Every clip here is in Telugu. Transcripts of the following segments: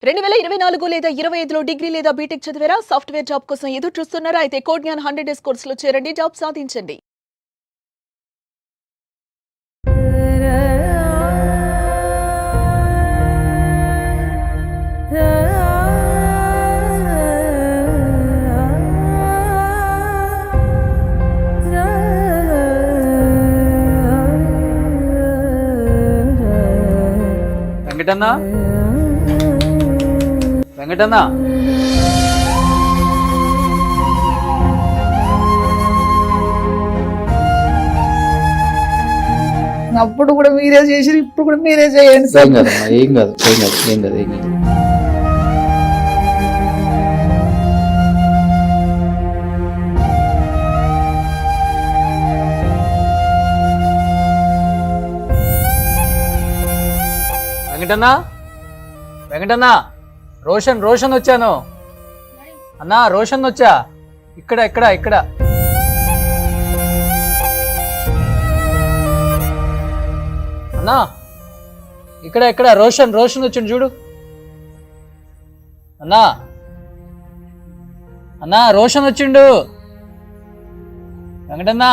2024 లేదా 25లో డిగ్రీ లేదా బీటెక్ చదివారా? సాఫ్ట్వేర్ జాబ్ కోసం ఎదురు చూస్తున్నారా? అయితే కోడ్ జ్ఞాన్ 100 డేస్ కోర్సులో చేరండి, జాబ్ సాధించండి. వెంకటన్న వెంకటన్న అప్పుడు కూడా మీరే చేసి ఇప్పుడు కూడా మీరే చేయండి సార్. ఏం కాదు వెంకటన్న రోషన్ వచ్చాను అన్నా, రోషన్ వచ్చా. ఇక్కడ అన్నా, ఇక్కడ రోషన్ వచ్చిండు చూడు అన్నా రోషన్ వచ్చిండు. వెంకటన్న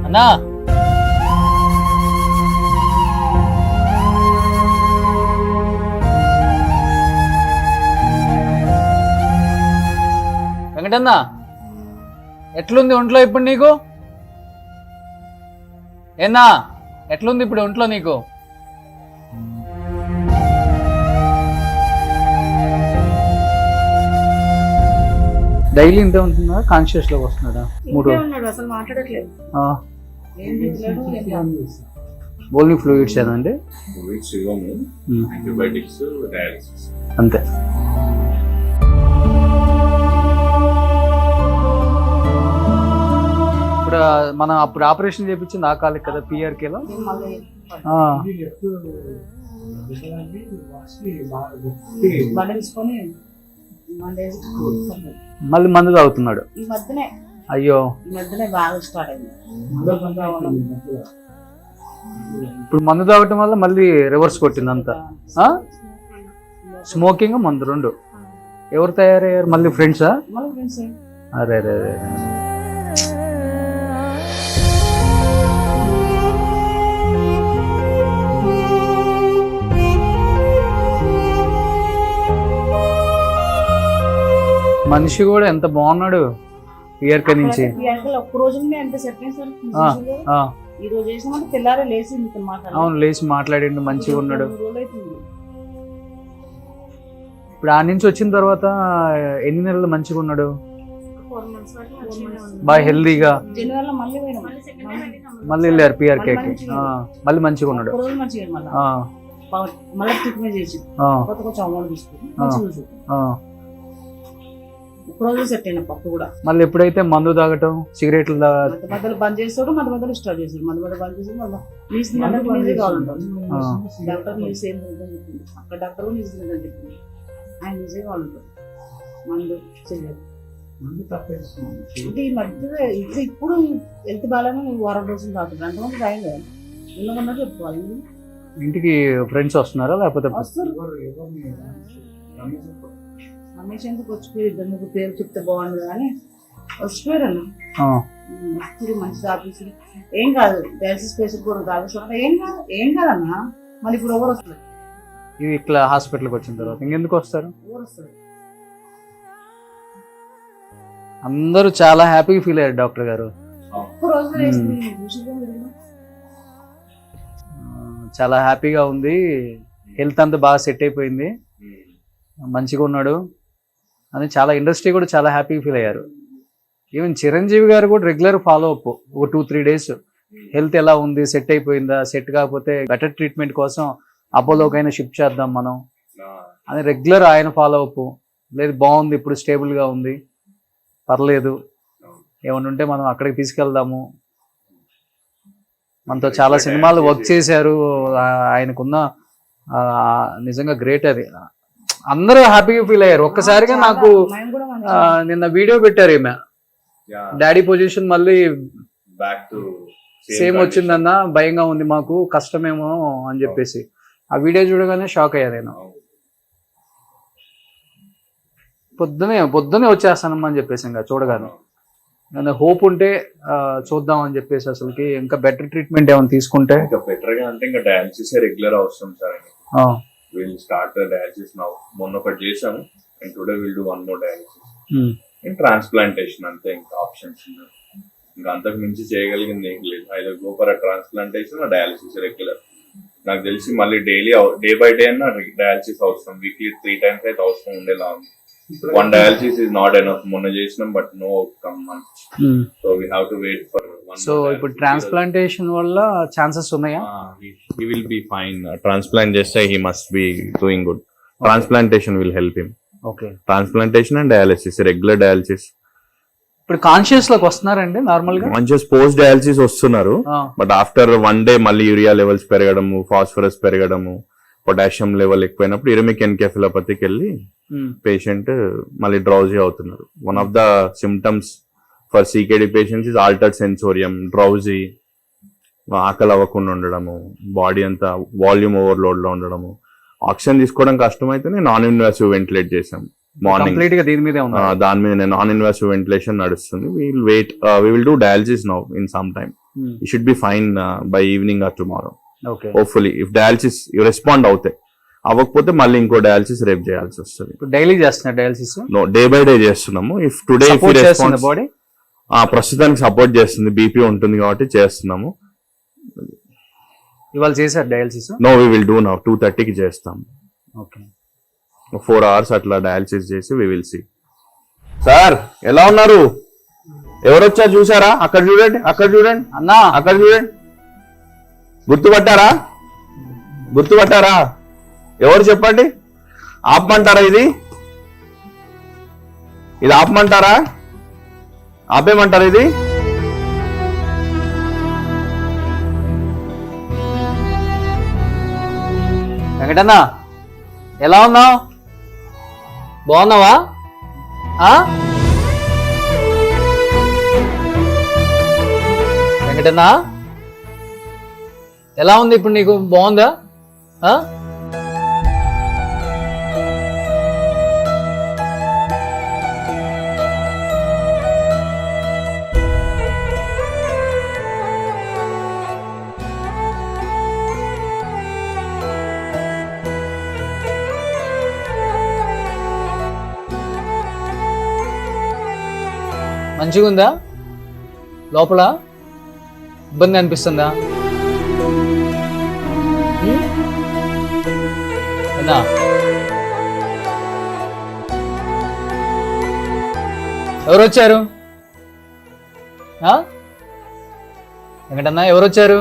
అన్నా, వెంకటన్న ఎట్లుంది ఒంట్లో ఇప్పుడు నీకు? ఏనా ఎట్లుంది ఇప్పుడు ఒంట్లో నీకు? డైలీ ఇంత ఉంటుందా? కాన్షియస్ లోకి వస్తున్నాడా? 3 అసలు మాట్లాడట్లేదు. ఓన్లీ ఫ్లూయిడ్స్ ఏనండి, అంతే. ఇప్పుడు మనం అప్పుడు ఆపరేషన్ చేయించింది ఆ కాలికి కదా, పిఆర్కేలో. మళ్ళీ మందు తాగుతున్నాడు అయ్యో. ఇప్పుడు మందు తాగటం వల్ల మళ్ళీ రివర్స్ కొట్టింది అంతా. స్మోకింగ్ మందు 2 ఎవరు తయారయ్యారు మళ్ళీ? ఫ్రెండ్సా? అరే మనిషి కూడా ఎంత బాగున్నాడు పిఆర్కే నుంచి. అవును, లేచి మాట్లాడిండు, మంచిగా ఉన్నాడు. ఇప్పుడు ఆ నుంచి వచ్చిన తర్వాత ఎన్ని నెలలు మంచిగా ఉన్నాడు? బాగా హెల్దీగా మళ్ళీ వెళ్ళారు పిఆర్కేకి, మళ్ళీ మంచిగా ఉన్నాడు. మళ్ళీ ఎప్పుడైతే మందు తాగటం, సిగరెట్లు మధ్యలో బంద్ చేస్తాడు, మధ్యలో స్టార్ట్ చేస్తాడు. మధ్యలో బంద్ చేసి డాక్టర్ నీస్ ఏం చెప్పింది, అక్కడ డాక్టర్ నీస్ తినదని చెప్పింది. ఆయన నీసే కావాలంటాడు, మందు సిగరెట్. అంటే ఈ మధ్య ఇప్పుడు హెల్త్ బాగానే వారం రోజులు తాగుతుంది. అంతమంది తాగం కదా, ఉన్నమన్నా చెప్పుకోవాలి. ఇంటికి ఫ్రెండ్స్ వస్తున్నారా లేకపోతే? రమేష్ ఎందుకు వచ్చిపోయి 2-3 పేరు చెప్తే బాగుండదు కానీ వచ్చిపోయారు అన్న. మంచి ఆఫీసు ఏం కాదు, డయాలసిస్ పేషెంట్ కూడా తాగిస్తున్నారు. ఏం కాదన్నా. మళ్ళీ ఇప్పుడు ఎవరు వస్తారు? ఇవి ఇట్లా హాస్పిటల్కి వచ్చిన తర్వాత ఇంకెందుకు వస్తారు? ఎవరు వస్తారు? అందరూ చాలా హ్యాపీగా ఫీల్ అయ్యారు డాక్టర్ గారు. చాలా హ్యాపీగా ఉంది, హెల్త్ అంతా బాగా సెట్ అయిపోయింది, మంచిగా ఉన్నాడు అని చాలా ఇండస్ట్రీ కూడా చాలా హ్యాపీగా ఫీల్ అయ్యారు. ఈవెన్ చిరంజీవి గారు కూడా రెగ్యులర్ ఫాలో అప్, ఒక 2-3 డేస్ హెల్త్ ఎలా ఉంది, సెట్ అయిపోయిందా, సెట్ కాకపోతే బెటర్ ట్రీట్మెంట్ కోసం అపోలోకైనా షిఫ్ట్ చేద్దాం మనం అని రెగ్యులర్ ఆయన ఫాలో అప్. లేదు బాగుంది, ఇప్పుడు స్టేబుల్గా ఉంది, పర్లేదు, ఏమన్నా ఉంటే మనం అక్కడికి తీసుకెళ్దాము. మనతో చాలా సినిమాలు వర్క్ చేశారు, ఆయనకున్న నిజంగా గ్రేట్. అది అందరూ హ్యాపీగా ఫీల్ అయ్యారు. ఒక్కసారిగా నాకు నిన్న వీడియో పెట్టారు, ఈమె డాడీ పొజిషన్ మళ్ళీ సేమ్ వచ్చిందన్న, భయంగా ఉంది మాకు, కష్టమేమో అని చెప్పేసి ఆ వీడియో చూడగానే షాక్ అయ్యా నేను. పొద్దునే వచ్చేస్తానమ్మా అని చెప్పేసి ఇంకా చూడగానే హోప్ ఉంటే చూద్దాం అని చెప్పేసి అసలుకి ఇంకా బెటర్ ట్రీట్మెంట్ ఏమైనా తీసుకుంటే ఇంకా బెటర్ గా అంటే ఇంకా డయాలసిస్ రెగ్యులర్ అవసరం sir. Will start dialysis now. మొన్న ఒకటి చేసాము and today will do one more dialysis and transplantation. అంతే, ఇంకా ఆప్షన్స్ ఇంకా అంతకు మించి చేయగలిగింది ఏం లేదు. Either go for transplantation dialysis regular. నాకు తెలిసి మళ్ళీ డైలీ డే బై డే అన్న డయాలసిస్ అవసరం, వీక్లీ 3 times అయితే అవసరం ఉండేలా ఉంది. One dialysis is not enough. మొన్న చేసినాం but no outcome much. So we have to wait for one. సో ఇప్పుడు ట్రాన్స్ప్లాంటేషన్ వల్ల ఛాన్సెస్ ఉన్నాయా? He will be fine. Transplant చేస్తే he must be doing good. Transplantation will help him. Okay. Transplantation and dialysis, regular dialysis. ఇప్పుడు కాన్షియస్ లోకి వస్తున్నారండి నార్మల్ గా? కాన్షియస్ పోస్ట్ డయాలసిస్ వస్తున్నారు, బట్ ఆఫ్టర్ 1 day మళ్ళీ యూరియా లెవెల్స్ పెరగడము, ఫాస్ఫరస్ పెరగడము, పొటాషియం లెవెల్ ఎక్కువైనప్పుడు ఇరమిక్ ఎన్కెఫిలోపతికి వెళ్ళి పేషెంట్ మళ్ళీ డ్రౌజీ అవుతున్నారు. One of the symptoms for CKD patients is altered sensorium, drowsy, ఆకలి అవ్వకుండా ఉండడము, బాడీ అంతా వాల్యూమ్ ఓవర్లోడ్ లో ఉండడము. ఆక్సిజన్ తీసుకోవడం కష్టమైతేనే నాన్ ఇన్వాసివ్ వెంటిలేట్ చేసాం మార్నింగ్. కంప్లీట్ గా దీని మీదే ఉంది. దాని మీద నాన్ ఇన్వాసివ్ వెంటిలేషన్ నడుస్తుంది. we will do dialysis now in some time. You should be fine by evening or tomorrow. Okay. Hopefully if dialysis respond అవుతాయి, అవ్వకపోతే మళ్ళీ ఇంకో డయాలసిస్ రేపు చేయాల్సి వస్తుంది. డైలీ చేస్తున్నారు dialysis? No, day by day చేస్తున్నాము. ఇఫ్ టుడే బాడీ ప్రస్తుతానికి సపోర్ట్ చేస్తుంది, బీపీ ఉంటుంది కాబట్టి చేస్తున్నాము. ఇవాళ చేశారు dialysis? No, we will do now. 2:30కి చేస్తాం. ఓకే. 4 hours అట్లా డయాలసిస్ చేసి వి విల్ సీ. సార్ ఎలా ఉన్నారు? ఎవరొచ్చా చూసారా? అక్కడ చూడండి, అక్కడ చూడండి అన్నా, అక్కడ చూడండి. గుర్తుపట్టారా? ఎవరు చెప్పండి? ఆపమంటారా? ఇది ఆపమంటారా? ఆపేమంటారా? ఇది వెంకటన్నా ఎలా ఉన్నావు? బాగున్నావా? వెంకటన్నా ఎలా ఉంది ఇప్పుడు నీకు? బాగుందా? మంచిగా ఉందా? లోపల ఇబ్బంది అనిపిస్తుందా? ఎవరు వచ్చారు? వెంకటన్నా ఎవరు వచ్చారు?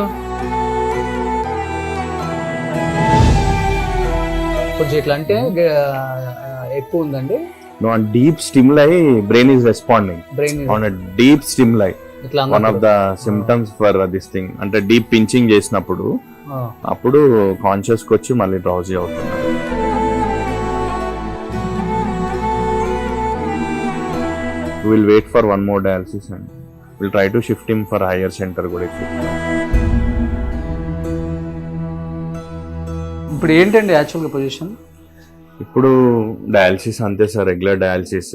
కొంచెం ఇట్లా అంటే ఎక్కువ ఉందండి. No, on deep stimuli, brain is responding. Brain is on a deep stimuli. ఇట్లా One of the symptoms for this thing. అంటే డీప్ పించింగ్ చేసినప్పుడు అప్పుడు కాన్షియస్ కి వచ్చి మళ్ళీ డ్రౌజీ అవుతున్నారు. We'll wait for one more dialysis and we'll try to shift him for higher center కూడా. ఇప్పుడు ఏంటండి యాక్చువల్గా పొజిషన్? ఇప్పుడు డయాలసిస్ అంతే sir, regular dialysis.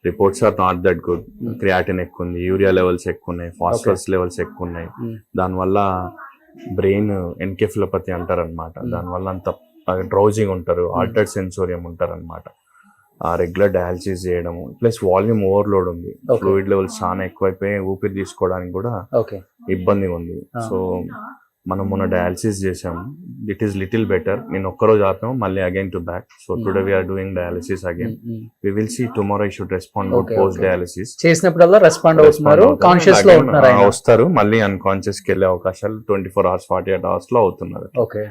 Reports are not that good. Creatinine ఎక్కువ ఉంది, యూరియా లెవెల్స్ ఎక్కువ ఉన్నాయి, ఫాస్ఫరస్ లెవెల్స్ ఎక్కువ ఉన్నాయి. దానివల్ల బ్రెయిన్ ఎన్కెఫిలోపతి అంటారు అనమాట. దానివల్ల అంత డ్రౌజింగ్ ఉంటారు, ఆల్టర్డ్ సెన్సోరియం ఉంటారు అనమాట. రెగ్యులర్ డయాలసిస్ చేయడము ప్లస్ వాల్యూమ్ ఓవర్లోడ్ ఉంది, ఫ్లూయిడ్ లెవెల్స్ చాలా ఎక్కువైపోయి ఊపిరి తీసుకోవడానికి కూడా ఇబ్బందిగా ఉంది. సో మనం మొన్న డయాలసిస్ చేసాము, ఇట్ ఈస్ లిటిల్ బెటర్. నేను ఒక్కరోజు ఆపాము, మళ్ళీ again to back. So today we're doing dialysis again. We will see tomorrow I should respond post dialysis. చేసినప్పుడల్లా రెస్పాండ్ అవుతున్నారు, కాన్షియస్ లో ఉంటున్నారు. వస్తారు, మళ్ళీ అన్కాన్షియస్ కి వెళ్ళే అవకాశాలు 24 hours 48 hours లో అవుతున్నారు. ఓకే.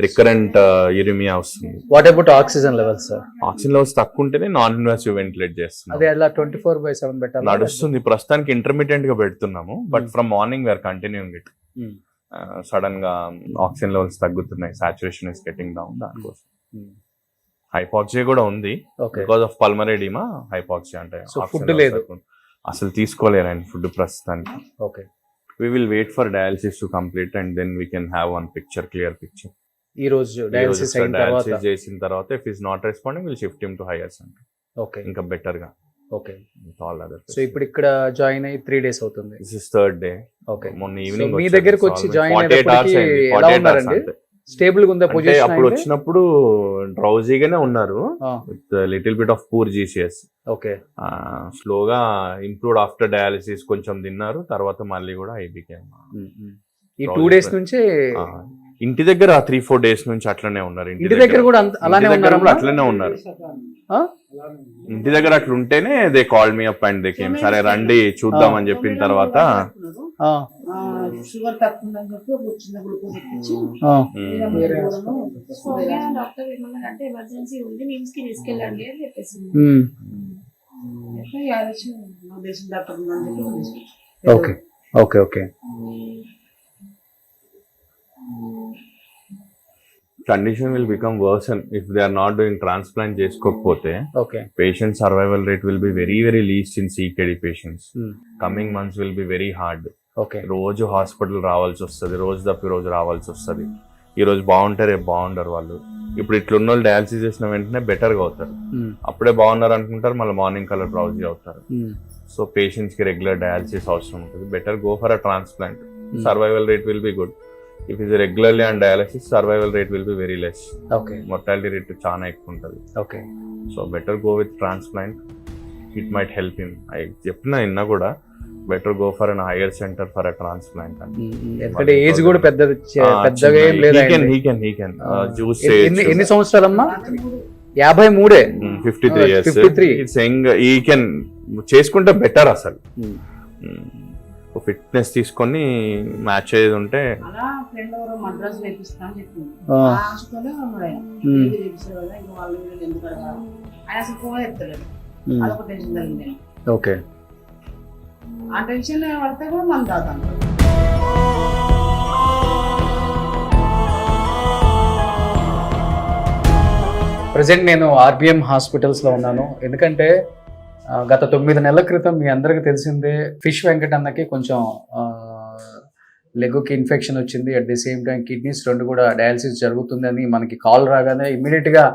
రికరెంట్ యూరిమియా వస్తుంది. What about oxygen levels sir? Oxygen levels తక్కువ ఉంటేనే నాన్ ఇన్వాసివ్ వెంటిలేట్ చేస్తున్నాం. అదే అలా 24/7 పెట్టాలి. నడుస్తుంది ప్రస్తుతానికి, ఇంటర్మీడియట్ గా పెడుతున్నాము. But from morning we're continuing it. Sudden గా ఆక్సిజన్ లెవెల్స్ తగ్గుతున్నాయి, సాచురేషన్ ఇస్ గెటింగ్ డౌన్. దానికోసం హైపాక్సియా కూడా ఉంది, because of pulmonary oedema. Hypoxia అంటే ఫుడ్ లేదు అసలు తీసుకోలేరు ఆయన ఫుడ్ ప్రస్తుతానికి. Okay. we will wait for dialysis to complete and then we can have one clear picture. ఈ రోజు డయాలసిస్ అయిన తర్వాత డయాలసిస్ చేసిన తర్వాత if he's not responding we'll shift him to higher center. Okay ఇంకా better గా. Okay. With all other. So ఇప్పుడు ఇక్కడ జాయిన్ అయ్యి 3 days అవుతుంది. This is third day. Okay. మొన్న ఈవినింగ్ మీ దగ్గరకు వచ్చి జాయిన్ అయినప్పటికీ ఎలా ఉన్నారండి? స్టేబుల్ గా ఉందా పొజిషన్? అప్పుడు వచ్చినప్పుడు డ్రౌజీగానే ఉన్నారు with little bit of poor GCS. Okay. స్లోగా ఇంప్రూవ్డ్ ఆఫ్టర్ డయాలిసిస్, కొంచెం తిన్నారు, తర్వాత మళ్ళీ కూడా ఐబికేమ్. ఈ 2 days నుంచి ఇంటి దగ్గర 3-4 days నుంచి అట్లనే ఉన్నారు. ఇంటి దగ్గర కూడా అలానే ఉన్నారు. అట్లనే ఉన్నారు. ఇంటి దగ్గర అట్లా ఉంటేనే they call me up and they came. సరే రండి చూద్దాం అని చెప్పిన తర్వాత షుగర్ తక్కువ ఉందని చెప్పి ఒక చిన్న గ్లూకోజ్ ఇచ్చి డాక్టర్ ఏమన్నారంటే ఎమర్జెన్సీ ఉంది, నిమ్స్ కి తీసుకెళ్ళండి అని చెప్పేసి దేశం డాక్టర్ ఉందని చెప్పి. Okay okay okay. Condition will become worsen if they are not doing transplant చేసుకోకపోతే. Okay. Patient survival rate will be very very least in CKD patients. Coming months will be very hard. Okay. రోజు హాస్పిటల్ రావాల్సి వస్తుంది, రోజు తప్పి రోజు రావాల్సి వస్తుంది. ఈ రోజు బాగుంటే రేపు బాగుంటారు వాళ్ళు. ఇప్పుడు ఇట్లున్న వాళ్ళు డయాలసిస్ చేసిన వెంటనే బెటర్ గా అవుతారు. అప్పుడే బాగున్నారు అనుకుంటారు, మళ్ళీ మార్నింగ్ కలర్ డ్రౌజీ అవుతారు. సో పేషెంట్స్ కి రెగ్యులర్ డయాలసిస్ అవసరం ఉంటుంది. Better go for a transplant. Survival rate will be good. If is regularly on dialysis survival rate will be very less. Okay. mortality rate చాలా ఎక్కువ ఉంటుంది. Okay. So better go with transplant. It might help him. I చెప్పిన నిన్న కూడా better go for an hire centre for a transplant. ఎందుకంటే ఏజ్ కూడా పెద్దగా ఏం లేదా. ఎన్ని సంవత్సరాలమ్మా? 53. 53 years. 53. ఇట్స్ ఈ కెన్ చేసుకుంటే బెటర్ అసలు. ఫిట్నెస్ తీసుకొని మ్యాచ్ అయ్యేది ఉంటే. అలా ఫ్రెండ్ ఎవరో మద్రాసు వేపిస్తా అని చెప్పింది. ఆశతోనే ఉన్నాడు ఆయన. చేపిస్తారు కదా, ఇంకా వాళ్ళు ఎందుకు అడగాలి ఆయన అసలు ఫోన్ ఎత్తలేదు. అదొక టెన్షన్ కలిగింది. ఓకే. ఆ టెన్షన్ పడితే కూడా మనం దాతాను. ప్రజెంట్ నేను RBM హాస్పిటల్స్ లో ఉన్నాను. ఎందుకంటే గత 9 నెలల క్రితం మీ అందరికి తెలిసిందే ఫిష్ వెంకట్ అన్నకి కొంచెం లెగ్కి ఇన్ఫెక్షన్ వచ్చింది. At the same time kidneys 2 కూడా డయాలసిస్ జరుగుతుందని మనకి కాల్ రాగానే ఇమ్మీడియట్గా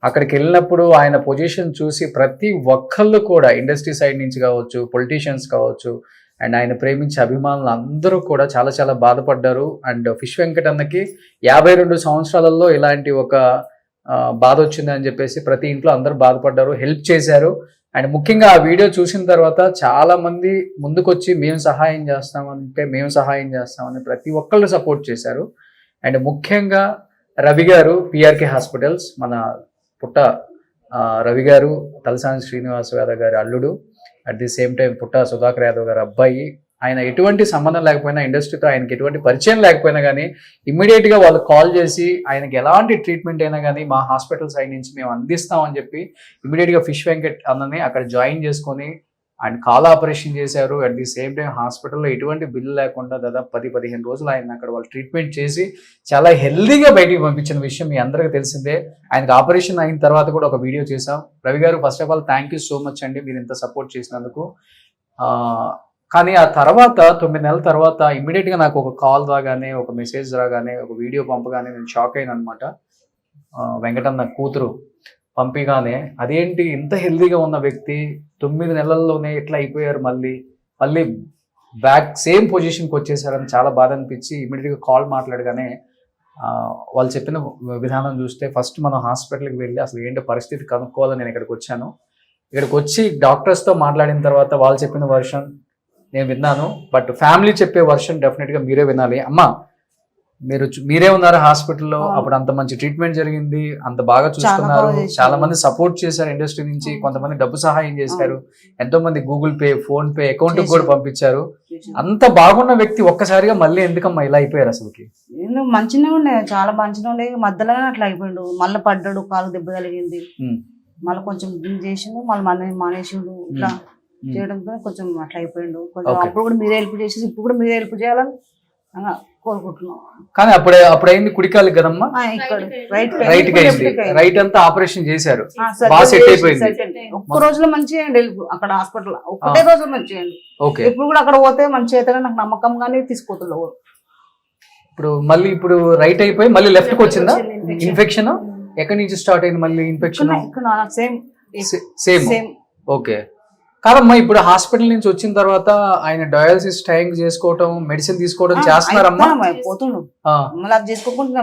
అక్కడికి వెళ్ళినప్పుడు ఆయన పొజిషన్ చూసి ప్రతి ఒక్కళ్ళు కూడా ఇండస్ట్రీ సైడ్ నుంచి కావచ్చు, పొలిటీషియన్స్ కావచ్చు, అండ్ ఆయన ప్రేమించే అభిమానులు అందరూ కూడా చాలా చాలా బాధపడ్డారు. అండ్ ఫిష్ వెంకట్ అన్నకి 52 సంవత్సరాలలో ఇలాంటి ఒక బాధ వచ్చింది అని చెప్పేసి ప్రతి ఇంట్లో అందరూ బాధపడ్డారు, హెల్ప్ చేశారు. అండ్ ముఖ్యంగా ఆ వీడియో చూసిన తర్వాత చాలా మంది ముందుకొచ్చి మేము సహాయం చేస్తామంటే మేము సహాయం చేస్తామని ప్రతి ఒక్కళ్ళు సపోర్ట్ చేశారు. అండ్ ముఖ్యంగా రవి గారు, PRK హాస్పిటల్స్, మన పుట్ట రవి గారు తలసాని శ్రీనివాస్ యాదవ్ గారి అల్లుడు, అట్ ది సేమ్ టైం పుట్ట సుధాకర్ యాదవ్ గారి అబ్బాయి. ఆయన ఎటువంటి సంబంధం లేకపోయినా, ఇండస్ట్రీతో ఆయనకి ఎటువంటి పరిచయం లేకపోయినా కానీ ఇమ్మీడియట్గా వాళ్ళు కాల్ చేసి ఆయనకి ఎలాంటి ట్రీట్మెంట్ అయినా కానీ మా హాస్పిటల్ సైడ్ నుంచి మేము అందిస్తామని చెప్పి ఇమ్మీడియట్గా ఫిష్ వెంకట్ అన్నని అక్కడ జాయిన్ చేసుకొని ఆయన కాల్ ఆపరేషన్ చేశారు. అట్ ది సేమ్ టైం హాస్పిటల్లో ఎటువంటి బిల్లు లేకుండా దాదాపు 10-15 రోజులు ఆయన అక్కడ వాళ్ళు ట్రీట్మెంట్ చేసి చాలా హెల్దీగా బయటికి పంపించిన విషయం మీ అందరికీ తెలిసిందే. ఆయనకు ఆపరేషన్ అయిన తర్వాత కూడా ఒక వీడియో చేసాం. రవి గారు, first of all thank you so much అండి, మీరు ఇంత సపోర్ట్ చేసినందుకు. కానీ ఆ తర్వాత 9 నెలల తర్వాత ఇమ్మీడియట్గా నాకు ఒక కాల్ రాగానే, ఒక మెసేజ్ రాగానే, ఒక వీడియో పంపగానే నేను షాక్ అయిన అనమాట. వెంకటన్న కూతురు పంపిగానే అదేంటి ఇంత హెల్దీగా ఉన్న వ్యక్తి 9 నెలల్లోనే ఎట్లా అయిపోయారు, మళ్ళీ బ్యాక్ సేమ్ పొజిషన్కి వచ్చేసారని చాలా బాధ అనిపించి ఇమ్మీడియట్గా కాల్ మాట్లాడగానే వాళ్ళు చెప్పిన విధానం చూస్తే ఫస్ట్ మనం హాస్పిటల్కి వెళ్ళి అసలు ఏంటో పరిస్థితి కనుక్కోవాలని నేను ఇక్కడికి వచ్చాను. ఇక్కడికి వచ్చి డాక్టర్స్తో మాట్లాడిన తర్వాత వాళ్ళు చెప్పిన వర్షన్ నేను విన్నాను. బట్ ఫ్యామిలీ చెప్పే వర్షన్ డెఫినెట్గా మీరే వినాలి. అమ్మా, మీరే ఉన్నారు హాస్పిటల్లో, అప్పుడు అంత మంచి ట్రీట్మెంట్ జరిగింది, అంత బాగా చూస్తున్నారు, చాలా మంది సపోర్ట్ చేశారు ఇండస్ట్రీ నుంచి, కొంతమంది డబ్బు సహాయం చేశారు, ఎంతో మంది Google pay, phone pay account కూడా పంపించారు. అంత బాగున్న వ్యక్తి ఒక్కసారిగా మళ్ళీ ఎందుకమ్మా ఇలా అయిపోయారు? అసలుకి మంచిగా ఉండే, చాలా మంచిగా ఉండే, మధ్యలోనే అట్లా అయిపోయాడు. మళ్ళీ పడ్డాడు, కాలు దెబ్బ కలిగింది, మళ్ళీ కొంచెం చేసిండు, మళ్ళీ మానేసిండు. ఇట్లా చేయడంతో కొంచెం అట్లా అయిపోయిండు. కొంచెం అప్పుడు కూడా మీరే హెల్ప్ చేసేసి ఇప్పుడు కూడా మీరే హెల్ప్ చేయాలని కోరుకుంటున్నాం. కానీ అప్పుడు అయింది కుడికాలు కదమ్మా, ఇక్కడ రైట్ రైట్ కి అయింది, రైట్ అంతా ఆపరేషన్ చేశారు, బాగా సెట్ అయిపోయింది. ఒక్క రోజులో మంచిగా అండి అక్కడ హాస్పిటల్, ఒక్కటే రోజులో మంచిగా అండి. ఓకే, ఇప్పుడు కూడా అక్కడ పోతే మంచిగా అయితే నాకు నమ్మకంగానే తీసుకోవట్లేదు. ఇప్పుడు మళ్ళీ ఇప్పుడు రైట్ అయిపోయి మళ్ళీ లెఫ్ట్ కి వచ్చిందా ఇన్ఫెక్షన్? ఎక్కడి నుంచి స్టార్ట్ అయింది మళ్ళీ ఇన్ఫెక్షన్? Same same. ఓకే, కాదమ్మా ఇప్పుడు హాస్పిటల్ నుంచి వచ్చిన తర్వాత ఆయన డయాలసిస్ టైం చేసుకోవటం, మెడిసిన్ తీసుకోవడం చేస్తున్నారమ్మా? పోతుండు మళ్ళీ అది చేసుకోకుండా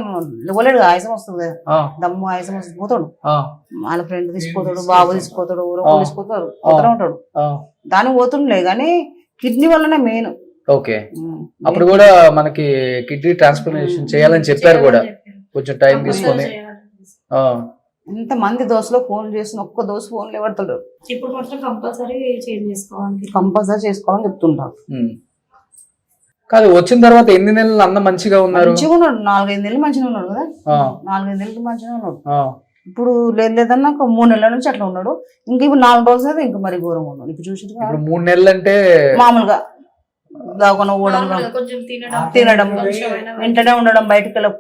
ఇవ్వలేడు, ఆయాసం వస్తుంది కదా, దమ్ము ఆయాసం వస్తుంది, పోతాడు. వాళ్ళ ఫ్రెండ్ తీసుకుపోతాడు, బాబు తీసుకుపోతాడు, ఊరు తీసుకుపోతాడు, పోతూనే ఉంటాడు. దానికి పోతుండలే కానీ కిడ్నీ వల్లనే మెయిన్. ఓకే, అప్పుడు కూడా మనకి కిడ్నీ ట్రాన్స్ప్లాంటేషన్ చేయాలని చెప్పారు కూడా, కొంచెం టైం తీసుకొని. ఎంత మంది దోశలో ఫోన్ చేసిన ఒక్క దోశ ఫోన్ లేవడతాడు. ఇప్పుడు మాత్రం కంపల్సరీ చేంజ్ చేసుకోవాలి, కంపల్సరీ చేసుకోవాలని చెప్తుంటారు. కాదు, వచ్చిన తర్వాత ఎన్ని నెలలు అన్న మంచిగా ఉన్నారు? మంచిగా ఉన్నాడు, 4-5 నెలలు మంచిగా ఉన్నాడు కదా, 4-5 నెలలు మంచిగా ఉన్నాడు. ఇప్పుడు లేదన్నా 3 నెలల నుంచి అట్లా ఉన్నాడు. ఇంక ఇప్పుడు 4 రోజులు అయితే ఇంకా మరి ఘోరంగా ఉన్నాడు. ఇప్పుడు చూసి 3 నెలలు అంటే మామూలుగా దాగున తినడం, ఇంట్లోనే ఉండడం, బయటకు వెళ్ళి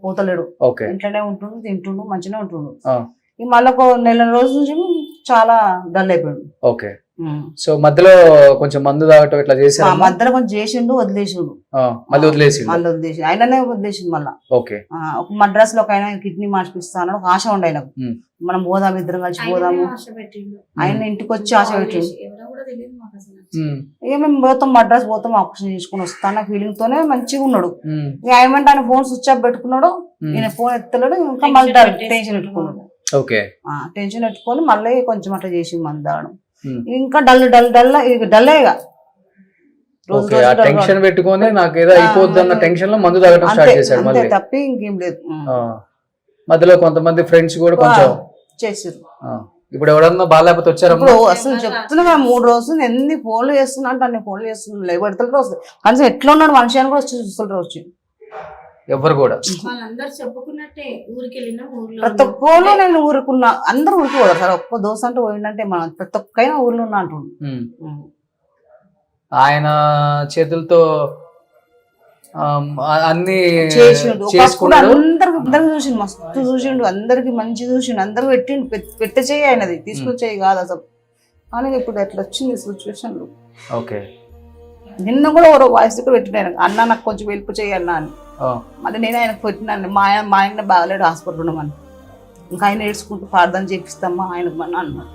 పోతలేడు, ఇంట్లోనే ఉంటుండు, తింటుండు, మంచిగా ఉంటుండు. మళ్ళీ 1 నెల రోజుల నుంచి చాలా డల్ అయిపోయాడు. ఓకే, సో మధ్యలో కొంచెం మందు తాగటం ఇట్లా చేశారు? మధ్యలో కొంచెం చేసిండు, వదిలేసిండు, మళ్ళీ వదిలేసి ఆయననే వదిలేసిండు. మళ్ళీ ఒక మద్రాస్ లో ఒక ఆయన కిడ్నీ మార్పిస్తాను ఒక ఆశ ఉండే ఆయనకు, మనం పోదాం, ఇద్దరం కలిసి పోదాము. ఆయన ఇంటికి వచ్చి ఆశ పెట్టిండు. ఇక మేము పోతాం, మద్రాస్ పోతాం, ఆపరేషన్ చేసుకుని వస్తాను ఫీలింగ్ తోనే మంచిగా ఉన్నాడు. ఇక ఏమంటే ఆయన ఫోన్ స్విచ్ ఆఫ్ పెట్టుకున్నాడు, ఈయన ఫోన్ ఎత్తలేడు, ఇంకా మళ్ళీ టెన్షన్ పెట్టుకున్నాడు. టెన్షన్ పెట్టుకొని మళ్ళీ కొంచెం అట్లా చేసి మంది తాగడం, ఇంకా డల్ డల్ డల్ డల్లేగా టెన్షన్ పెట్టుకొని నాకు ఏదో అయిపోద్ది అన్న టెన్షన్ లో మందు తాగడం స్టార్ట్ చేశాడు. మళ్ళీ తప్పి ఇంకేం లేదు. మధ్యలో కొంతమంది ఫ్రెండ్స్ కూడా కొంచెం చేసారు. ఇప్పుడు ఎవరన్నా బాగాలేకపోతే వచ్చారు? అసలు చెప్తున్నా 3 రోజులు ఎన్ని ఫోన్లు చేస్తున్నా అంటే అన్ని ఫోన్లు చేస్తున్నా, లేబడతలు వస్తుంది. కనీసం ఎట్లా ఉన్నాడు మనిషి అని కూడా వచ్చి చూస్తుంటారు. వచ్చి ఎవరు కూడా వాళ్ళందరూ చెప్పుకున్నట్టే ఊరికి వెళ్ళిన ప్రతి ఒక్కరు నేను ఊరుకున్నా, అందరూ ఊరికి పోతారు సార్. ఒక్క దోశ అంటే పోయిందంటే మనం ప్రతి ఒక్కైనా ఊర్లో ఉన్నా అంటుండు. ఆయన చేతులతో అన్ని అందరికి చూసిండు, మస్తు చూసిండు, అందరికి మంచి చూసిండు, అందరు పెట్టిండు. పెట్టే చెయ్యి ఆయనది, తీసుకొచ్చేయి కాదు అసలు. కానీ ఇప్పుడు ఎట్లా వచ్చింది సిచ్యువేషన్. ఓకే, నిన్న కూడా ఎవరో వాయిస్ కూడా పెట్టిన, అన్న నాకు కొంచెం వెళ్ళిపో చెయ్యి అన్న అని. మళ్ళీ నేను ఆయనకు పెట్టినాను, మా ఆయన బాగాలేడు, హాస్పిటల్ ఉండమని. ఇంకా ఆయన ఏడ్చుకుంటూ ప్రార్థన చేపిస్తామా ఆయనకు మన అన్నాడు.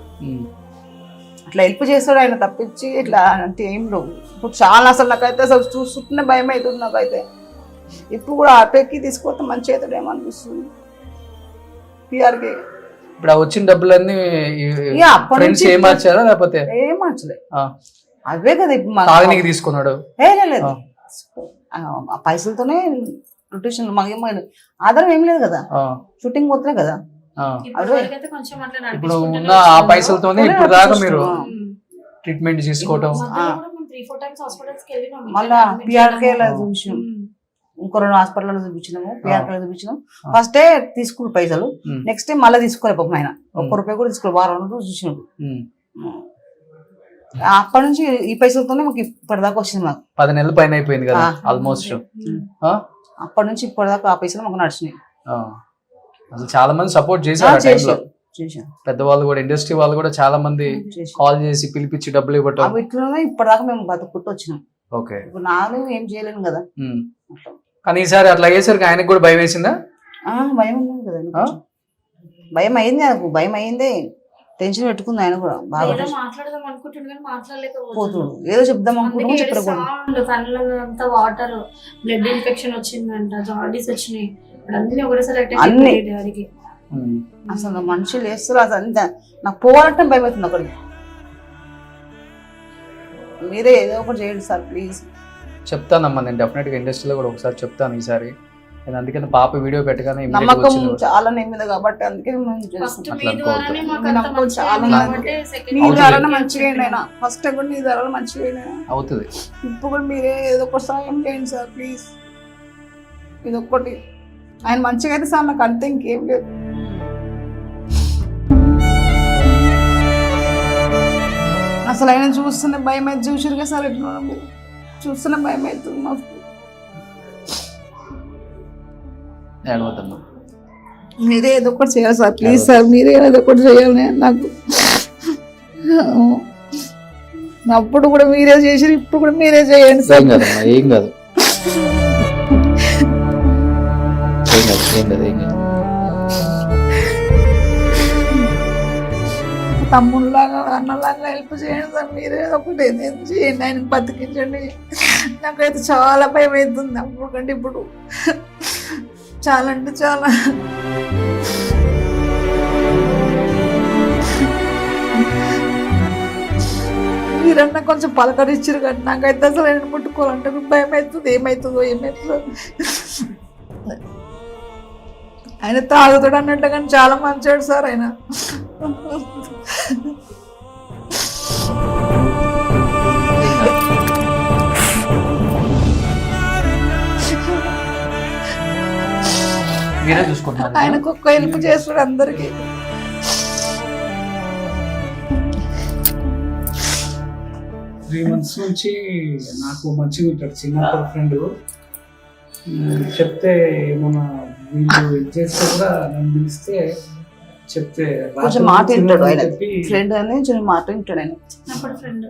అట్లా హెల్ప్ చేస్తాడు ఆయన, తప్పించి ఇట్లా అంటే ఏం లేవు. ఇప్పుడు చాలా అసలు నాకైతే అసలు చూస్తుంటేనే భయం అవుతుంది నాకైతే. ఇప్పుడు కూడా ఆపేకి తీసుకొస్తే మంచి అవుతాడు ఏమనిపిస్తుంది పిఆర్కి. ఇప్పుడు వచ్చిన డబ్బులన్నీ ఏం మార్చారా లేకపోతే? ఏం మార్చలే, అవే కదా ఇప్పుడు తీసుకున్నాడు. లేదు, ఆ పైసలతోనే రొటేషన్. మాకేమో ఆధారం ఏం లేదు కదా, షూటింగ్ పోతున్నాయి కదా. ఇప్పుడు ఉన్న ఆ పైసలతోనే ఇప్పుడు దాకా మీరు ట్రీట్మెంట్ తీసుకోవటం. మళ్ళా పిఆర్కే చూసినాం, ఇంకో 2 హాస్పిటల్ చూపించినాము, పిఆర్కే చూపించినాం. ఫస్ట్ డే తీసుకుని పైసలు, నెక్స్ట్ డే మళ్ళీ తీసుకోలే పాపం ఆయన, ₹1 కూడా తీసుకోలేదు. వారం రోజులు చూసినాడు. అప్పటి నుంచి ఈ పైసలతోనే మాకు ఇప్పటిదాకా వచ్చింది. మాకు 10 నెలల పైన అయిపోయింది కదా ఆల్మోస్ట్. అప్పటి నుంచి ఇప్పటిదాకా ఆ పైసలు మాకు నడిచినాయి. అసలు చాలా మంది సపోర్ట్ చేశారు, పెద్దవాళ్ళు కూడా, ఇండస్ట్రీ వాళ్ళు కూడా చాలా మంది కాల్ చేసి పిలిపించి డబ్బులు ఇవ్వటం. ఇట్లనే ఇప్పటిదాకా మేము బతుకుంటూ వచ్చినాం. ఓకే, ఇప్పుడు నాను ఏం చేయలేను కదా. కానీ ఈసారి అట్లా అయ్యేసరికి ఆయనకు కూడా భయం వేసిందా? భయం ఉంది కదా, భయం అయింది నాకు, భయం అయిందే, టెన్షన్ పెట్టుకుంది ఆయన కూడా బాగా. పోతుడు ఏదో చెప్దాం అనుకుంటున్నాం, చెప్పంతా వాటర్, బ్లడ్ ఇన్ఫెక్షన్ వచ్చిందంట, జాండీస్ వచ్చినాయి, అన్ని అసలు మనుషులు వేస్తారు. అసలు అంత నాకు పోవాలంటే భయం అవుతుంది అక్కడికి. మీరే ఏదో ఒకటి చేయండి సార్ ప్లీజ్. చెప్తానమ్మా, నేను డెఫినెట్ గా ఇండస్ట్రీలో కూడా ఒకసారి చెప్తాను ఈసారి. నేను అందుకని పాప వీడియో పెట్టగానే నమ్మకం చాలా నీ మీద కాబట్టి అందుకే మంచిగా ఫస్ట్ కూడా నీ ధరలు మంచిగా అవుతుంది. ఇప్పుడు కూడా మీరే ఏదో ఒకటి సాయం చేయండి సార్ ప్లీజ్. ఇది ఒక్కటి ఆయన మంచిగా అయితే సార్ నాకు అంతే, ఇంకేం లేదు. అసలు ఆయన చూస్తున్న భయం అయితే చూసారు కదా సార్, ఎట్లా చూస్తున్న భయం అవుతుంది మాకు. ఏడవద్దమ్మా. మీరే ఏదో ఒకటి చేయాలి సార్, ప్లీజ్ సార్, మీరే ఏదో ఒకటి చేయాలి. నాకు అప్పుడు కూడా మీరే చేసి ఇప్పుడు కూడా మీరే చేయండి సార్. ఏం కాదమ్మా, ఏం కాదు, ఏం కాదు, ఏం కాదు, ఏం కాదు. తమ్ముళ్ళలాగా అన్నలాగా హెల్ప్ చేయండి సార్, మీరే ఏదో ఒకటి చేయండి, ఆయన బతికించండి. నాకైతే చాలా భయం అవుతుంది అప్పుడు కంటే ఇప్పుడు, చాలా అంటే చాలా. మీరన్నా కొంచెం పలకరించారు కానీ నాకైతే అసలు ఆయన ముట్టుకోవాలంటే భయం అవుతుంది, ఏమవుతుందో ఏమవుతుందో. ఆయన తాగుతాడు అన్నట్టు కానీ చాలా మంచివాడు సార్ ఆయన. మీరే చూసుకుంటున్నారు. ఆయనకు ఒక్క హెల్ప్ చేస్తాడు అందరికి. 3 months నుంచి నాకు మంచిగా ఉంటాడు, చిన్నప్పుడు ఫ్రెండ్. చెప్తే ఏమన్నా వీళ్ళు ఇది చేస్తే కూడా నన్ను పిలిస్తే చెప్తే కొంచెం మాట వింటాడు ఆయన, చెప్పి ఫ్రెండ్ అని చిన్న మాట వింటాడు ఆయన. అప్పుడు ఫ్రెండ్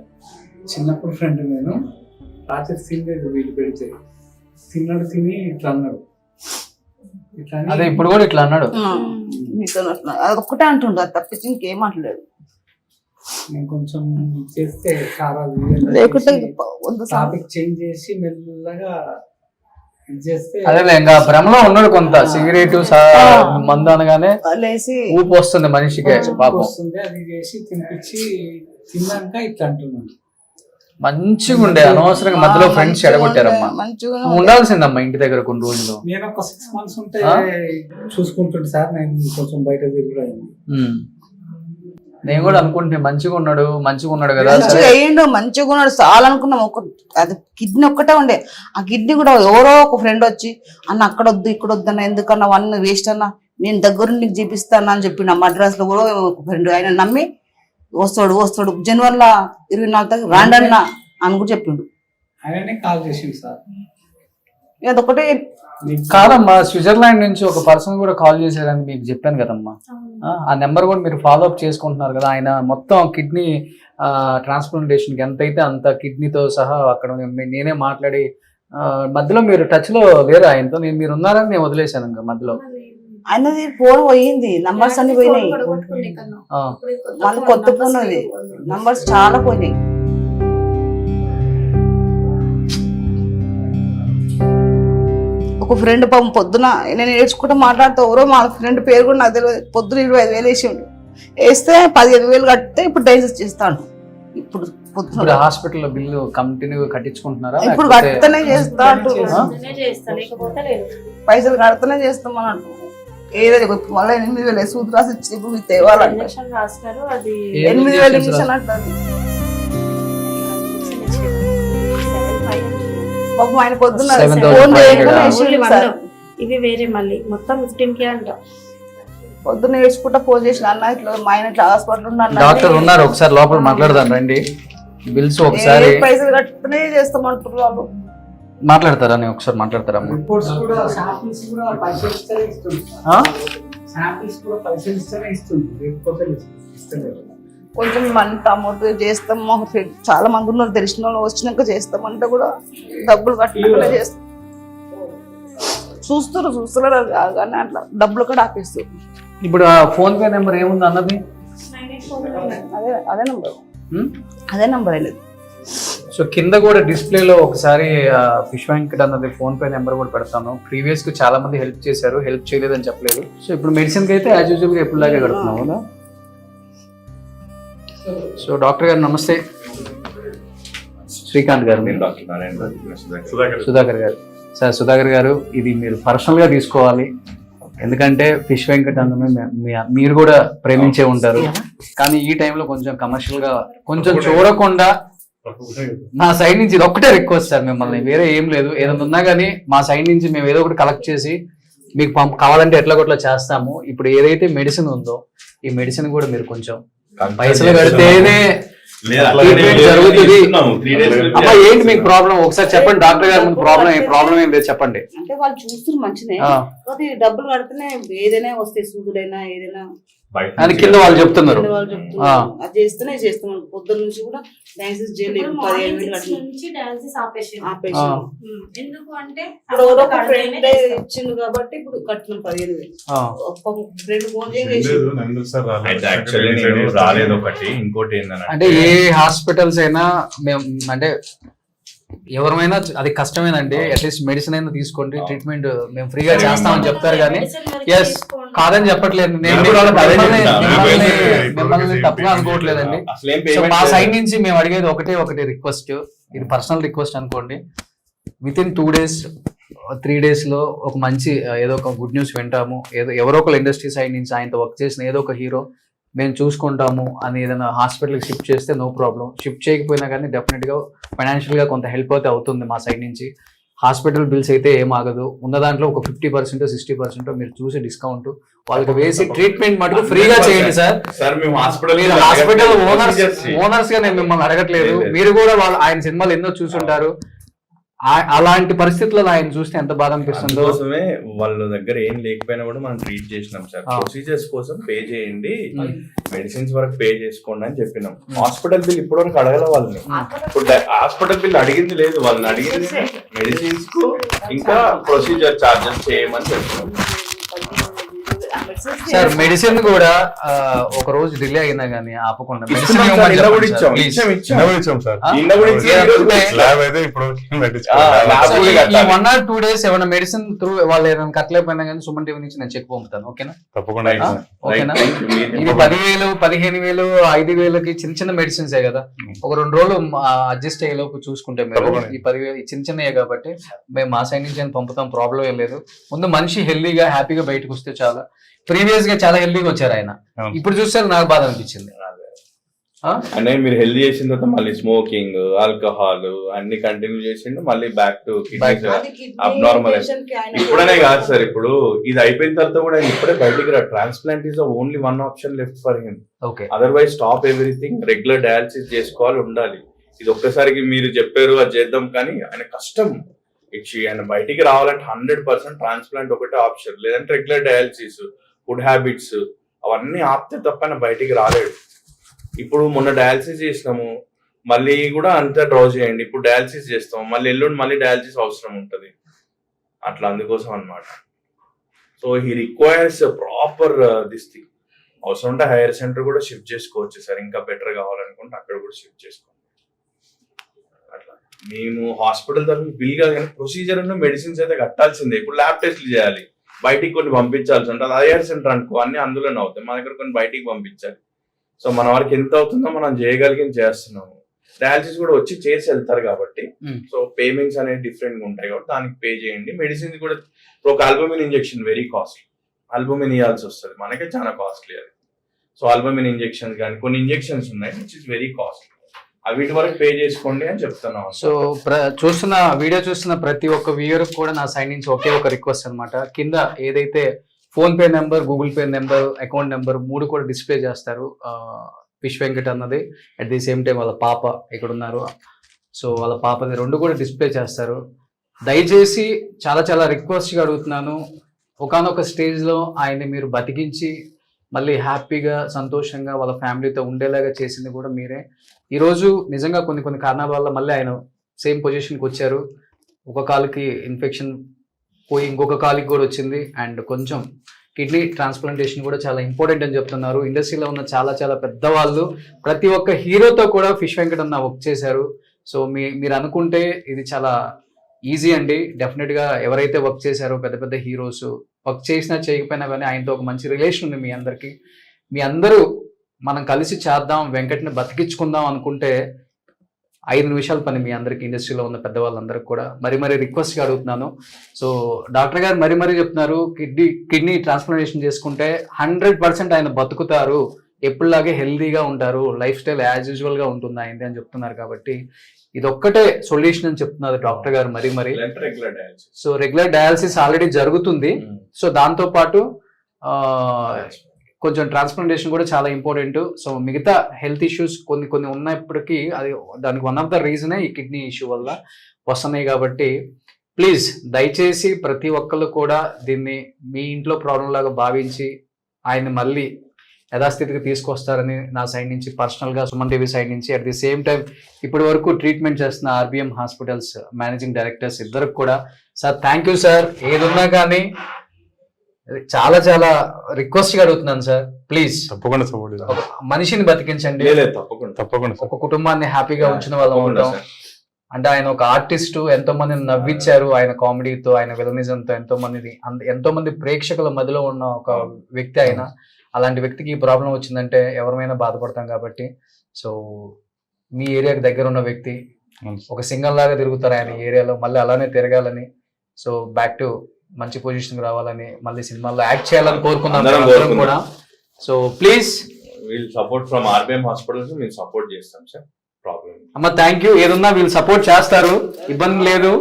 చిన్నప్పుడు ఫ్రెండ్ నేను రాత్రి తినలేదు, వీళ్ళు పెడితే తిన్నాడు, తిని ఇట్లా అన్నాడు, ఇట్లా అని అదే ఇప్పుడు కూడా ఇట్లా అన్నాడు. మీతో అది ఒక్కటే అంటుండు, అది తప్పించి ఇంకేం మాట్లాడాడు. నేను కొంచెం చేస్తే కారాలు లేకుంటే టాపిక్ చేంజ్ చేసి మెల్లగా ఇది చేస్తే అదే ఇంకా భ్రమలో ఉన్నాడు కొంత. సిగరెట్ మందు అనగానే లేసి ఊపు వస్తుంది మనిషికి పాపం. వస్తుంది, అది చేసి తినిపించి తిన్నాక ఇట్లా అంటున్నాను. మంచిగా ఉండే, అనవసరంగా మధ్యలో ఫ్రెండ్స్ ఎడగొట్టారమ్మా. మంచిగా నువ్వు ఉండాల్సిందమ్మా ఇంటి దగ్గర కొన్ని రోజులు. నేను ఒక 6 months ఉంటే చూసుకుంటుంటే సార్, నేను కొంచెం బయట తిరుగుడు. నేను కూడా అనుకుంటే మంచిగా ఉన్నాడు కదా. మంచిగా అయ్యిండు, మంచిగా ఉన్నాడు చాలా అనుకున్నాం. అది కిడ్నీ ఒక్కటే ఉండే, ఆ కిడ్నీ కూడా ఎవరో ఒక ఫ్రెండ్ వచ్చి అన్న అక్కడ వద్దు ఇక్కడ వద్దు అన్న, ఎందుకన్నా వన్ వేస్ట్ అన్న, నేను దగ్గర నీకు చూపిస్తాను అని చెప్పిన. మద్రాస్ లో కూడా ఒక ఫ్రెండ్, ఆయన నమ్మి వస్తాడు జనవరిలో 24 రాండి అన్న అని కూడా చెప్పిండు. ఆయననే కాల్ చేసిండు సార్. అదొకటే కాదమ్మా, స్విట్జర్లాండ్ నుంచి ఒక పర్సన్ కూడా కాల్ చేశారని మీకు చెప్పాను కదమ్మా. ఆ నెంబర్ కూడా మీరు ఫాలో అప్ చేసుకుంటున్నారు కదా. ఆయన మొత్తం కిడ్నీ ట్రాన్స్ప్లాంటేషన్ కి ఎంత అయితే అంత కిడ్నీతో సహా అక్కడ నేనే మాట్లాడి మధ్యలో మీరు టచ్ లో లేరు ఆయనతో. మీరు ఉన్నారని నేను వదిలేశాను ఇంకా మధ్యలో. ఆయనది ఫోన్ పోయింది, నంబర్స్ అన్ని పోయినాయి, మళ్ళీ కొత్త ఫోన్ అది, నంబర్స్ చాలా పోయినాయి. ఒక ఫ్రెండ్ పాపం పొద్దున నేను ఏడ్చుకుంటూ మాట్లాడుతూ ఎవరో మా ఫ్రెండ్ పేరు కూడా నాకు తెలియదు, పొద్దున 25,000 వేసిండు. వేస్తే 15,000 కడితే ఇప్పుడు డైజెస్ట్ చేస్తాను. ఇప్పుడు పొద్దున హాస్పిటల్ బిల్లు కంటిన్యూ కట్టించుకుంటున్నారా? ఇప్పుడు కడితేనే చేస్తా అంటు, పైసలు కడితేనే చేస్తామని అంటు. ఏదో మళ్ళీ 8,000 సూది రాసి ఇచ్చి ఇప్పుడు మీకు తేవాలంటే 8,000 ఇంజక్షన్ అంటారు. పాపం ఆయన పొద్దున్న ఫోన్ ఇవి వేరే మళ్ళీ మొత్తం 15K అంట. పొద్దున్న ఏడ్చుకుంటా ఫోన్ చేసిన, అన్న ఇట్లా మా ఆయన ఇట్లా హాస్పిటల్ ఉన్నాను, డాక్టర్ ఉన్నారు ఒకసారి లోపల మాట్లాడదాం రండి. బిల్స్ ఒకసారి పైసలు కట్టుకునే చేస్తామంటారు వాళ్ళు. మాట్లాడతారా? నేను ఒకసారి మాట్లాడతారా? రిపోర్ట్స్ కూడా శాంపిల్స్ కూడా పైసలు ఇస్తేనే ఇస్తుంది, శాంపిల్స్ కూడా పైసలు ఇస్తేనే ఇస్తుంది, లేకపోతే ఇస్తలేదు. కొంచెం మన తమ్ముడు చేస్తాం, మా ఫ్రెండ్ చాలా మంది ఉన్నారు తెలిసిన వాళ్ళు, వచ్చినాక చేస్తామంటే కూడా డబ్బులు కట్టినాకనే చేస్తాం. చూస్తున్నారు కానీ అట్లా డబ్బులు కూడా ఆపేస్తారు. ఇప్పుడు ఆ ఫోన్ పే నెంబర్ ఏముంది అన్నది? అదే నెంబర్ అనేది. సో కింద కూడా డిస్ప్లేలో ఒకసారి ఫిష్ వెంకట్ అన్నది ఫోన్ పే నెంబర్ కూడా పెడతాను. ప్రీవియస్ గా చాలా మంది హెల్ప్ చేశారు, హెల్ప్ చేయలేదని చెప్పలేదు. సో ఇప్పుడు మెడిసిన్ కి అయితే యాజ్ యూజువల్ గా ఎప్పుడులాగే కడుతున్నాం కదా. సో డాక్టర్ గారు నమస్తే. శ్రీకాంత్ గారు, సుధాకర్ గారు. సార్ సుధాకర్ గారు, ఇది మీరు పర్సనల్ గా తీసుకోవాలి, ఎందుకంటే ఫిష్ వెంకట్ అన్నది మీరు కూడా ప్రేమించే ఉంటారు. కానీ ఈ టైంలో కొంచెం కమర్షియల్ గా కొంచెం చూడకుండా నా సైడ్ నుంచి ఇది ఒక్కటే రిక్వెస్ట్ సార్ మిమ్మల్ని, వేరే ఏం లేదు. ఏదైనా ఉన్నా కానీ మా సైడ్ నుంచి మేము ఏదో ఒకటి కలెక్ట్ చేసి మీకు కావాలంటే ఎట్లా కొట్లా చేస్తాము. ఇప్పుడు ఏదైతే మెడిసిన్ ఉందో ఈ మెడిసిన్ కూడా మీరు కొంచెం పైసలు కడితేనే ట్రీట్మెంట్ జరుగుతుంది. అమ్మా ఏంటి మీకు ప్రాబ్లం ఒకసారి చెప్పండి డాక్టర్ గారు, మీకు ప్రాబ్లం ఏం లేదు చెప్పండి. అంటే వాళ్ళు చూస్తున్నారు మంచినే, కాకపోతే డబ్బులు కడితేనే ఏదైనా వస్తాయి, సూదులైనా ఏదైనా అని కింద వాళ్ళు చెప్తున్నారు. వాళ్ళు చెప్తున్నారు. అది చేస్తున్నాం పొద్దున్న నుంచి కూడా డయాలసిస్ చేయలేదు. 15,000 నుంచి డయాలసిస్ ఆపేసాను. ఆపేసాం. ఎందుకు అంటే ఇప్పుడు ఎవరో ఒక ఫ్రెండ్ ఇచ్చిండు కాబట్టి ఇప్పుడు కట్టినాం 15,000. ఒక్క ఫ్రెండ్ ఫోన్ చేసి రాలేదు. ఒకటి ఇంకోటి ఏంటంటే అంటే ఏ హాస్పిటల్స్ అయినా మేము అంటే ఎవరైనా అది కష్టమేనండి, అట్లీస్ట్ మెడిసిన్ అయినా తీసుకోండి, ట్రీట్మెంట్ మేము ఫ్రీగా చేస్తామని చెప్తారు కానీ ఎస్ కాదని చెప్పట్లేదు. నేను మిమ్మల్ని తప్పుగా అనుకోవట్లేదండి. సో మా సైడ్ నుంచి మేము అడిగేది ఒకటి రిక్వెస్ట్, ఇది పర్సనల్ రిక్వెస్ట్ అనుకోండి. విత్ ఇన్ 2 days 3 days లో ఒక మంచి ఏదో ఒక గుడ్ న్యూస్ వింటాము. ఎవరో ఒక ఇండస్ట్రీ సైడ్ నుంచి ఆయనతో వర్క్ చేసిన ఏదో ఒక హీరో మేము చూసుకుంటాము అని ఏదైనా హాస్పిటల్కి షిఫ్ట్ చేస్తే నో ప్రాబ్లం. షిఫ్ట్ చేయకపోయినా కానీ డెఫినెట్గా ఫైనాన్షియల్గా కొంత హెల్ప్ అయితే అవుతుంది మా సైడ్ నుంచి. హాస్పిటల్ బిల్స్ అయితే ఏం ఆగదు. ఉన్న దాంట్లో ఒక 50% 60% మీరు చూసి డిస్కౌంట్ వాళ్ళకి వేసి ట్రీట్మెంట్ మటుకు ఫ్రీగా చేయండి సార్. మేము మీరు హాస్పిటల్ ఓనర్స్ గా నేను మిమ్మల్ని అడగట్లేదు. మీరు కూడా ఆయన సినిమాలు ఎన్నో చూసుంటారు. అలాంటి పరిస్థితుల్లో ఆయన చూస్తే ఎంత బాధ అనిపిస్తుందో. కోసమే వాళ్ళ దగ్గర ఏం లేకపోయినా కూడా మనం ట్రీట్ చేసినాం సార్. ప్రొసీజర్స్ కోసం పే చేయండి, మెడిసిన్స్ వరకు పే చేసుకోండి అని చెప్పినాం. హాస్పిటల్ బిల్ ఇప్పటి వరకు అడగల వాళ్ళని. ఇప్పుడు హాస్పిటల్ బిల్ అడిగింది లేదు, వాళ్ళని అడిగింది మెడిసిన్స్ కు ఇంకా ప్రొసీజర్ చార్జెస్ చేయమని చెప్పినాం సార్. మెడిసిన్ కూడా ఒక రోజు డిలే అయినా గానీ ఆపకుండా ఈ 1 or 2 days ఏమైనా మెడిసిన్ త్రూ వాళ్ళు ఏదైనా కట్టలేకపోయినా కానీ సుమన్ టీవీ నుంచి నేను చెక్ పంపుతాను. ఓకేనా? తప్పకుండా. ఓకేనా? ఇది 10,000 15,000 5,000కి చిన్న మెడిసిన్సే కదా. ఒక 2 రోజులు అడ్జస్ట్ అయ్యేలోపు చూసుకుంటే మీరు ఈ 10,000 చిన్నవే కాబట్టి మేము మా సైడ్ నుంచి పంపుతాం. ప్రాబ్లం ఏం లేదు. ముందు మనిషి హెల్దీగా హ్యాపీగా బయటకు వస్తే చాలా. ప్రీవియస్ గా చాలా హెల్దీగా వచ్చారు ఆయన, ఇప్పుడు చూస్తే నాకు బాధ అనిపించింది. అంటే మీరు హెల్దీ చేసిన తర్వాత మళ్ళీ స్మోకింగ్, ఆల్కహాల్ అన్ని కంటిన్యూ చేసిండు, మళ్ళీ బ్యాక్ టు అబ్నార్మల్. ఇప్పుడనే కాదు సార్, ఇప్పుడు ఇది అయిపోయిన తర్వాత కూడా ఇప్పుడే బయటికి రా. Transplant is only one option left for him. Otherwise stop everything. Regular dialysis చేసుకోవాలి, ఉండాలి. ఇది ఒక్కసారికి మీరు చెప్పారు అది చేద్దాం కానీ ఆయన కష్టం ఇచ్చి ఆయన బయటికి రావాలంటే 100% ట్రాన్స్ప్లాంట్ ఒకటే ఆప్షన్. లేదంటే రెగ్యులర్ డయాలసిస్, ఫుడ్ హ్యాబిట్స్ అవన్నీ ఆపితే తప్ప ఆయన బయటికి రాలేడు. ఇప్పుడు మొన్న డయాలసిస్ చేసినాము, మళ్ళీ కూడా అంతా డ్రా చేయండి. ఇప్పుడు డయాలసిస్ చేస్తాము, మళ్ళీ ఎల్లుండి మళ్ళీ డయాలసిస్ అవసరం ఉంటుంది. అట్లా అందుకోసం అన్నమాట. So he requires proper this thing. అవసరం ఉంటే హైయర్ సెంటర్ కూడా షిఫ్ట్ చేసుకోవచ్చు సార్. ఇంకా బెటర్ కావాలనుకుంటే అక్కడ కూడా షిఫ్ట్ చేసుకోండి. అట్లా మేము హాస్పిటల్ తరఫున బిల్ కాదు కానీ ప్రొసీజర్ ఉన్న మెడిసిన్స్ అయితే కట్టాల్సిందే. ఇప్పుడు ల్యాబ్ టెస్ట్లు చేయాలి, బయటికి కొన్ని పంపించాల్సి ఉంటుంది. అది హైయర్ సెంటర్ అనుకో అన్ని అందులోనే అవుతాయి. మా దగ్గర కొన్ని బయటికి పంపించాలి. సో మన వరకు ఎంత అవుతుందో మనం చేయగలిగి చేస్తున్నాము. డయాలసిస్ కూడా వచ్చి చేసి వెళ్తారు కాబట్టి సో పేమెంట్స్ అనేవి డిఫరెంట్ గా ఉంటాయి కాబట్టి దానికి పే చేయండి. మెడిసిన్ కూడా ఒక albumin injection very costly. Albumin ఇవ్వాల్సి వస్తుంది, మనకే చాలా కాస్ట్లీ అది. సో ఆల్బమిన్ ఇంజెక్షన్స్ కానీ కొన్ని ఇంజెక్షన్స్ ఉన్నాయి విచ్ ఇస్ వెరీ కాస్ట్లీ. వీటి వరకు పే చేసుకోండి అని చెప్తున్నాం. సో వీడియో చూస్తున్న ప్రతి ఒక్క వ్యూయర్ కూడా నా సైడ్ నుంచి ఒకే ఒక రిక్వెస్ట్ అనమాట. కింద ఏదైతే phone pay number, Google pay number, account number 3 కూడా డిస్ప్లే చేస్తారు. ఫిష్ వెంకట్ అన్నది, అట్ ది సేమ్ టైం వాళ్ళ పాప ఇక్కడ ఉన్నారు. సో వాళ్ళ పాపది 2 కూడా డిస్ప్లే చేస్తారు. దయచేసి చాలా చాలా రిక్వెస్ట్గా అడుగుతున్నాను, ఒకానొక స్టేజ్లో ఆయన్ని మీరు బతికించి మళ్ళీ హ్యాపీగా సంతోషంగా వాళ్ళ ఫ్యామిలీతో ఉండేలాగా చేసింది కూడా మీరే. ఈరోజు నిజంగా కొన్ని కారణాల వల్ల మళ్ళీ ఆయన సేమ్ పొజిషన్కి వచ్చారు. ఒక కాలుకి ఇన్ఫెక్షన్ పోయి ఇంకొక కాలుకి కూడా వచ్చింది. అండ్ కొంచెం కిడ్నీ ట్రాన్స్ప్లాంటేషన్ కూడా చాలా ఇంపార్టెంట్ అని చెప్తున్నారు. ఇండస్ట్రీలో ఉన్న చాలా చాలా పెద్దవాళ్ళు, ప్రతి ఒక్క హీరోతో కూడా ఫిష్ వెంకట్ అన్న వర్క్ చేశారు. సో మీరు అనుకుంటే ఇది చాలా ఈజీ అండి. డెఫినెట్గా ఎవరైతే వర్క్ చేశారో పెద్ద పెద్ద హీరోస్, వర్క్ చేసినా చేయకపోయినా కానీ ఆయనతో ఒక మంచి రిలేషన్ ఉంది మీ అందరికీ. మీ అందరూ మనం కలిసి చేద్దాం, వెంకట్ని బతికించుకుందాం అనుకుంటే 5 నిమిషాల పని మీ అందరికి, ఇండస్ట్రీలో ఉన్న పెద్దవాళ్ళందరికీ కూడా మరీ రిక్వెస్ట్గా అడుగుతున్నాను. సో డాక్టర్ గారు మరీ చెప్తున్నారు, కిడ్నీ ట్రాన్స్ప్లాంటేషన్ చేసుకుంటే 100% ఆయన బతుకుతారు, ఎప్పుడులాగే హెల్దీగా ఉంటారు, లైఫ్ స్టైల్ యాజ్ యూజువల్గా ఉంటుంది ఆయనది అని చెప్తున్నారు. కాబట్టి ఇదొక్కటే సొల్యూషన్ అని చెప్తున్నారు డాక్టర్ గారు మరీ. సో రెగ్యులర్ డయాలసిస్ ఆల్రెడీ జరుగుతుంది. సో దాంతో పాటు కొంచెం ట్రాన్స్ప్లాంటేషన్ కూడా చాలా ఇంపార్టెంట్. సో మిగతా హెల్త్ ఇష్యూస్ కొన్ని ఉన్నప్పటికీ అది దానికి వన్ ఆఫ్ ద రీజనే ఈ కిడ్నీ ఇష్యూ వల్ల వస్తున్నాయి. కాబట్టి ప్లీజ్ దయచేసి ప్రతి ఒక్కళ్ళు కూడా దీన్ని మీ ఇంట్లో ప్రాబ్లం లాగా భావించి ఆయన్ని మళ్ళీ యథాస్థితికి తీసుకొస్తారని నా సైడ్ నుంచి పర్సనల్గా, సుమన్ టీవీ సైడ్ నుంచి, అట్ ది సేమ్ టైం ఇప్పటి వరకు ట్రీట్మెంట్ చేస్తున్న ఆర్బిఎం హాస్పిటల్స్ మేనేజింగ్ డైరెక్టర్స్ ఇద్దరికి కూడా సార్ థ్యాంక్ యూ సార్. ఏదున్నా కానీ చాలా చాలా రిక్వెస్ట్గా అడుగుతున్నాను సార్, ప్లీజ్ తప్పకుండా సపోర్ట్ ఒక మనిషిని బతికించండి, తప్పకుండా ఒక కుటుంబాన్ని హ్యాపీగా ఉంచిన వాళ్ళం తప్పకుండా ఉంటాం. సార్. అంటే ఆయన ఒక ఆర్టిస్టు, ఎంతో మందిని నవ్వించారు ఆయన కామెడీతో, ఆయన విలనిజంతో, ఎంతో మంది ప్రేక్షకుల మధ్యలో ఉన్న ఒక వ్యక్తి ఆయన. అలాంటి వ్యక్తికి ఈ ప్రాబ్లం వచ్చిందంటే ఎవరైనా బాధపడతాం. కాబట్టి సో మీ ఏరియాకి దగ్గర ఉన్న వ్యక్తి ఒక సింగల్ లాగా తిరుగుతారు ఆయన ఏరియాలో, మళ్ళీ అలానే తిరగాలని, సో బ్యాక్ టు మంచి పొజిషన్ రావాలని, మళ్ళీ సినిమాల్లో యాక్ట్ చేయాలని కోరుకున్నాం అందరం కూడా. So please wheel support from RBM hospitals, మేము సపోర్ట్ చేస్తాం సార్. ప్రాబ్లం అమ్మ థ్యాంక్ యూ. ఏదున్నా వీళ్ళు సపోర్ట్ చేస్తారు, ఇబ్బంది లేదు.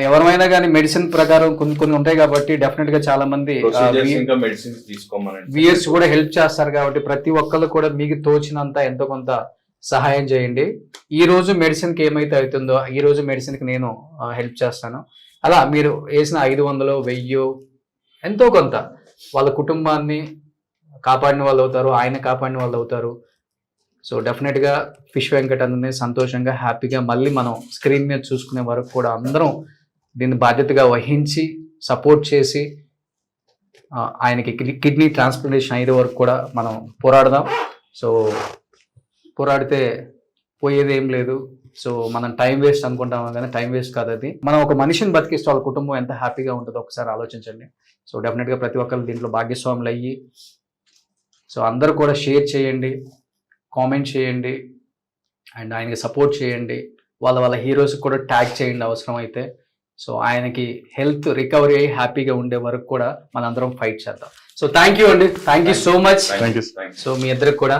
ఎవరైనా కానీ మెడిసిన్ ప్రకారం కొన్ని ఉంటాయి కాబట్టి డెఫినెట్ గా చాలా మంది ఇంకా మెడిసిన్స్ తీసుకోమని వియర్స్ కూడా హెల్ప్ చేస్తారు. కాబట్టి ప్రతి ఒక్కళ్ళు కూడా మీకు తోచినంత ఎంతో కొంత సహాయం చేయండి. ఈ రోజు మెడిసిన్ కి ఏమైతే అవుతుందో ఈ రోజు మెడిసిన్ కి నేను హెల్ప్ చేస్తాను. అలా మీరు వేసిన 500, 1000 ఎంతో కొంత వాళ్ళ కుటుంబాన్ని కాపాడిన వాళ్ళు అవుతారు, ఆయన కాపాడిన వాళ్ళు అవుతారు. సో డెఫినెట్గా ఫిష్ వెంకట్ అనేది సంతోషంగా హ్యాపీగా మళ్ళీ మనం స్క్రీన్ మీద చూసుకునే వరకు కూడా అందరం దీన్ని బాధ్యతగా వహించి సపోర్ట్ చేసి ఆయనకి కిడ్నీ ట్రాన్స్ప్లాంటేషన్ అయ్యే వరకు కూడా మనం పోరాడదాం. సో పోరాడితే పోయేది ఏం లేదు. సో మనం టైం వేస్ట్ అనుకుంటాం కానీ టైం వేస్ట్ కాదు అది. మనం ఒక మనిషిని బతికిస్తే వాళ్ళ కుటుంబం ఎంత హ్యాపీగా ఉంటుందో ఒకసారి ఆలోచించండి. సో డెఫినెట్గా ప్రతి ఒక్కరు దీంట్లో భాగ్యస్వాములు అయ్యి, సో అందరూ కూడా షేర్ చేయండి, కామెంట్ చేయండి అండ్ ఆయనకి సపోర్ట్ చేయండి. వాళ్ళ హీరోస్కి కూడా ట్యాగ్ చేయండి అవసరం అయితే. సో ఆయనకి హెల్త్ రికవరీ అయ్యి హ్యాపీగా ఉండే వరకు కూడా మనందరం ఫైట్ చేద్దాం. సో థ్యాంక్ యూ అండి, thank you so much. Thank you. So మీ ఇద్దరికి కూడా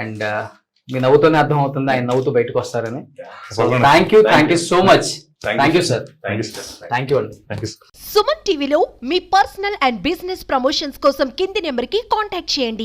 అండ్ మీ నవ్వుతోనే అర్థం అవుతుంది ఆయన నవ్వుతూ బయటకు వస్తారని. So thank you so much. Thank you sir. Thank you అండి. Thank you. సుమన్ టీవీలో మీ పర్సనల్ అండ్ బిజినెస్ ప్రమోషన్స్ కోసం కింది నెంబర్కి కాంటాక్ట్ చేయండి.